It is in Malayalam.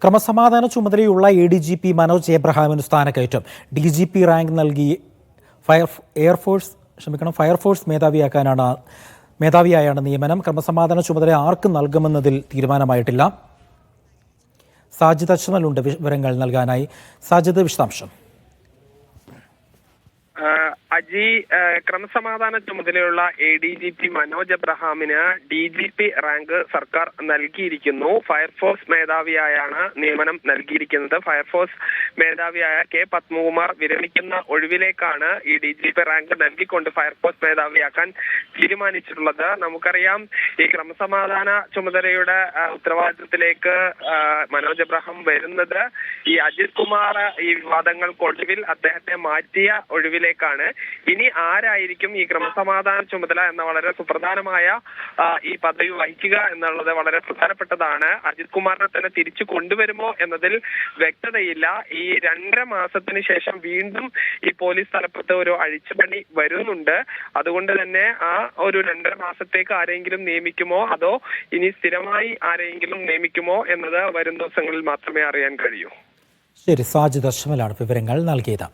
ക്രമസമാധാന ചുമതലയുള്ള ADGP മനോജ് എബ്രഹാമിന് സ്ഥാനക്കയറ്റം. DGP റാങ്ക് നൽകി ഫയർഫോഴ്സ് മേധാവിയായാണ് നിയമനം. ക്രമസമാധാന ചുമതല ആർക്ക് നൽകുമെന്നതിൽ തീരുമാനമായിട്ടില്ല. സാജിദ് അജ്മലുണ്ട് വിവരങ്ങൾ നൽകാനായി. സാജിദ്, വിശദാംശം. അജി, ക്രമസമാധാന ചുമതലയുള്ള ADGP മനോജ് എബ്രഹാമിന് DGP റാങ്ക് സർക്കാർ നൽകിയിരിക്കുന്നു. ഫയർഫോഴ്സ് മേധാവിയായാണ് നിയമനം നൽകിയിരിക്കുന്നത്. ഫയർഫോഴ്സ് മേധാവിയായ K പത്മകുമാർ വിരമിക്കുന്ന ഒഴിവിലേക്കാണ് ഈ DGP റാങ്ക് നൽകിക്കൊണ്ട് ഫയർഫോഴ്സ് മേധാവിയാക്കാൻ തീരുമാനിച്ചിട്ടുള്ളത്. നമുക്കറിയാം, ഈ ക്രമസമാധാന ചുമതലയുടെ ഉത്തരവാദിത്തത്തിലേക്ക് മനോജ് എബ്രഹാം വരുന്നത് ഈ അജിത് കുമാർ ഈ വിവാദങ്ങൾക്കൊടുവിൽ അദ്ദേഹത്തെ മാറ്റിയ ഒഴിവിലേക്കാണ്. ഇനി ആരായിരിക്കും ഈ ക്രമസമാധാന ചുമതല എന്ന വളരെ സുപ്രധാനമായ ഈ പദവി വഹിക്കുക എന്നുള്ളത് വളരെ പ്രധാനപ്പെട്ടതാണ്. അജിത് കുമാറിനെ തന്നെ തിരിച്ചു കൊണ്ടുവരുമോ എന്നതിൽ വ്യക്തതയില്ല. ഈ 2.5 മാസത്തിന് ശേഷം വീണ്ടും ഈ പോലീസ് തലപ്പത്ത് ഒരു അഴിച്ചുപണി വരുന്നുണ്ട്. അതുകൊണ്ട് തന്നെ ആ ഒരു 2.5 മാസത്തേക്ക് ആരെങ്കിലും നിയമിക്കുമോ അതോ ഇനി സ്ഥിരമായി ആരെങ്കിലും നിയമിക്കുമോ എന്നത് വരും ദിവസങ്ങളിൽ മാത്രമേ അറിയാൻ കഴിയൂ. ശരി, സാജിദ് അജ്മലാണ് വിവരങ്ങൾ നൽകിയത്.